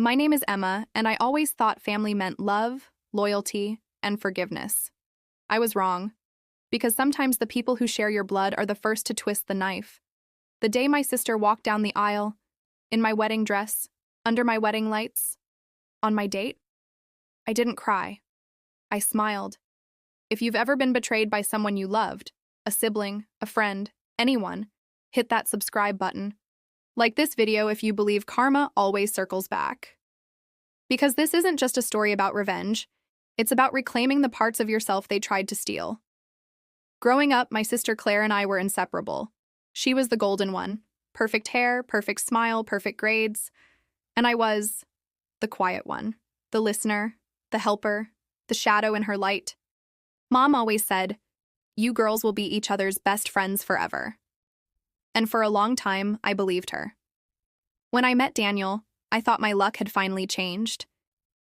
My name is Emma, and I always thought family meant love, loyalty, and forgiveness. I was wrong, because sometimes the people who share your blood are the first to twist the knife. The day my sister walked down the aisle, in my wedding dress, under my wedding lights, on my date, I didn't cry. I smiled. If you've ever been betrayed by someone you loved, a sibling, a friend, anyone, hit that subscribe button. Like this video if you believe karma always circles back. Because this isn't just a story about revenge, it's about reclaiming the parts of yourself they tried to steal. Growing up, my sister Claire and I were inseparable. She was the golden one. Perfect hair, perfect smile, perfect grades. And I was the quiet one, the listener, the helper, the shadow in her light. Mom always said, "You girls will be each other's best friends forever." And for a long time, I believed her. When I met Daniel, I thought my luck had finally changed.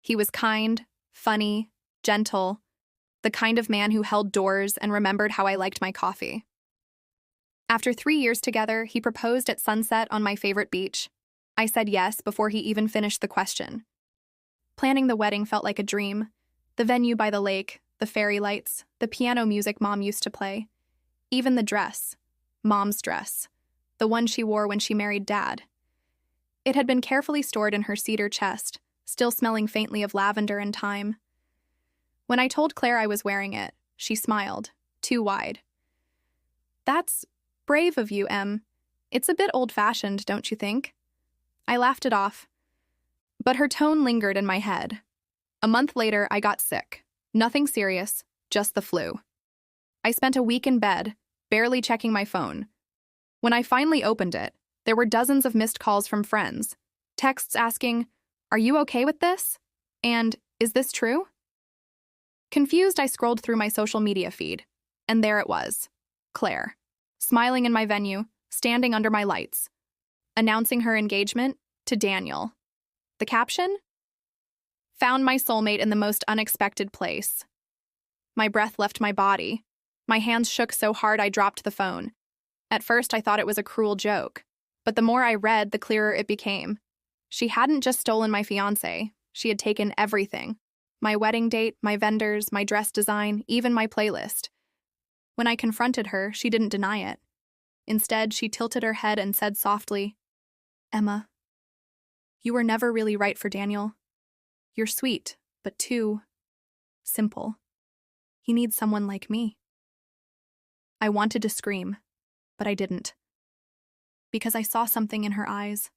He was kind, funny, gentle, the kind of man who held doors and remembered how I liked my coffee. After 3 years together, he proposed at sunset on my favorite beach. I said yes before he even finished the question. Planning the wedding felt like a dream. The venue by the lake, the fairy lights, the piano music Mom used to play. Even the dress, Mom's dress, the one she wore when she married Dad. It had been carefully stored in her cedar chest, still smelling faintly of lavender and thyme. When I told Claire I was wearing it, she smiled, too wide. "That's brave of you, Em. It's a bit old-fashioned, don't you think?" I laughed it off. But her tone lingered in my head. A month later, I got sick. Nothing serious, just the flu. I spent a week in bed, barely checking my phone. When I finally opened it, there were dozens of missed calls from friends, texts asking, "Are you okay with this?" And, "Is this true?" Confused, I scrolled through my social media feed, and there it was, Claire, smiling in my venue, standing under my lights, announcing her engagement to Daniel. The caption? "Found my soulmate in the most unexpected place." My breath left my body. My hands shook so hard I dropped the phone. At first, I thought it was a cruel joke, but the more I read, the clearer it became. She hadn't just stolen my fiancé, she had taken everything. My wedding date, my vendors, my dress design, even my playlist. When I confronted her, she didn't deny it. Instead, she tilted her head and said softly, "Emma, you were never really right for Daniel. You're sweet, but too simple. He needs someone like me." I wanted to scream, but I didn't. Because I saw something in her eyes,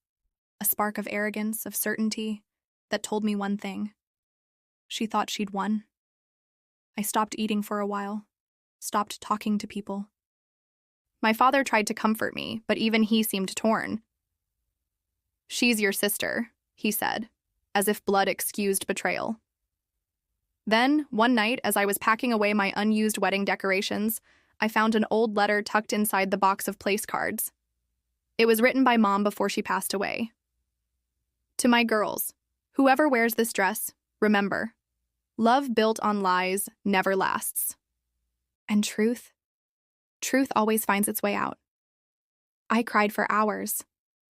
a spark of arrogance, of certainty, that told me one thing. She thought she'd won. I stopped eating for a while, stopped talking to people. My father tried to comfort me, but even he seemed torn. "She's your sister," he said, as if blood excused betrayal. Then, one night, as I was packing away my unused wedding decorations, I found an old letter tucked inside the box of place cards. It was written by Mom before she passed away. "To my girls, whoever wears this dress, remember, love built on lies never lasts. And truth always finds its way out." I cried for hours,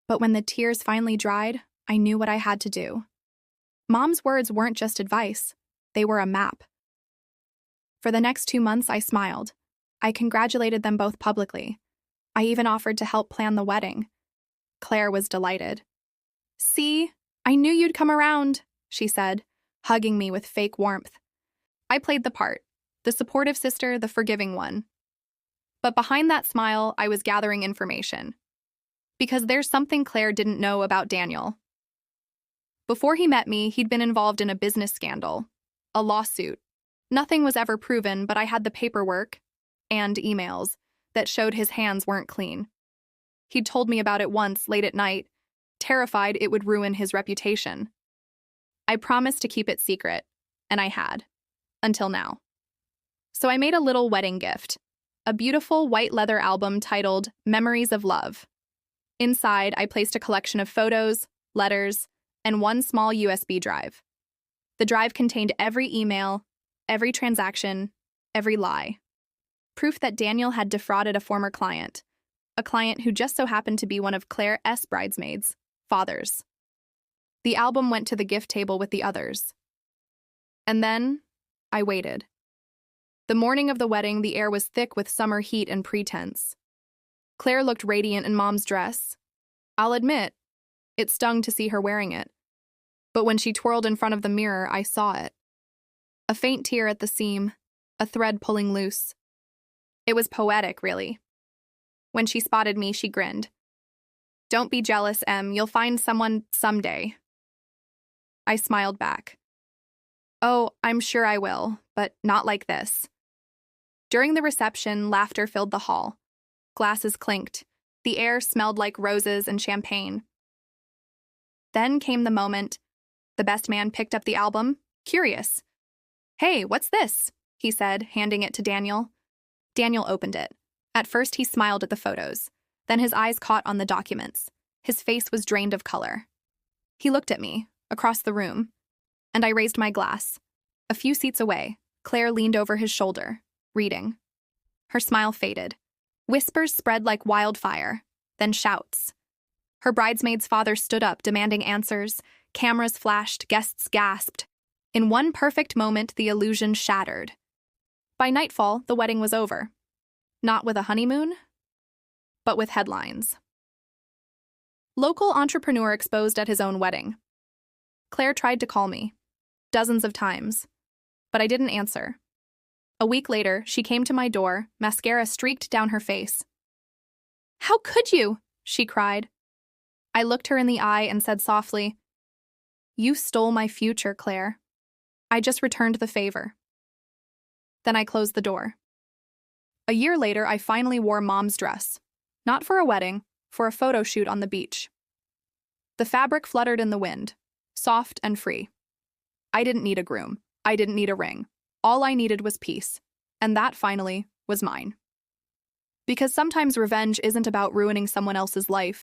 but when the tears finally dried, I knew what I had to do. Mom's words weren't just advice, they were a map. For the next 2 months, I smiled. I congratulated them both publicly. I even offered to help plan the wedding. Claire was delighted. "See, I knew you'd come around," she said, hugging me with fake warmth. I played the part, the supportive sister, the forgiving one. But behind that smile, I was gathering information. Because there's something Claire didn't know about Daniel. Before he met me, he'd been involved in a business scandal, a lawsuit. Nothing was ever proven, but I had the paperwork and emails that showed his hands weren't clean. He'd told me about it once, late at night, terrified it would ruin his reputation. I promised to keep it secret, and I had, until now. So I made a little wedding gift, a beautiful white leather album titled Memories of Love. Inside, I placed a collection of photos, letters, and one small USB drive. The drive contained every email, every transaction, every lie. Proof that Daniel had defrauded a former client, a client who just so happened to be one of Claire S. bridesmaids' fathers. The album went to the gift table with the others. And then, I waited. The morning of the wedding, the air was thick with summer heat and pretense. Claire looked radiant in Mom's dress. I'll admit, it stung to see her wearing it. But when she twirled in front of the mirror, I saw it. A faint tear at the seam, a thread pulling loose. It was poetic, really. When she spotted me, she grinned. Don't be jealous, Em. You'll find someone someday. I smiled back. Oh, I'm sure I will, but not like this. During the reception, laughter filled the hall. Glasses clinked. The air smelled like roses and champagne. Then came the moment. The best man picked up the album, curious. Hey, what's this? He said, handing it to Daniel. Daniel opened it. At first, he smiled at the photos. Then his eyes caught on the documents. His face was drained of color. He looked at me, across the room, and I raised my glass. A few seats away, Claire leaned over his shoulder, reading. Her smile faded. Whispers spread like wildfire, then shouts. Her bridesmaid's father stood up, demanding answers. Cameras flashed, guests gasped. In one perfect moment, the illusion shattered. By nightfall, the wedding was over. Not with a honeymoon, but with headlines. Local entrepreneur exposed at his own wedding. Claire tried to call me, dozens of times, but I didn't answer. A week later, she came to my door, mascara streaked down her face. How could you? She cried. I looked her in the eye and said softly, You stole my future, Claire. I just returned the favor. Then I closed the door. A year later, I finally wore Mom's dress. Not for a wedding, for a photo shoot on the beach. The fabric fluttered in the wind, soft and free. I didn't need a groom. I didn't need a ring. All I needed was peace. And that, finally, was mine. Because sometimes revenge isn't about ruining someone else's life.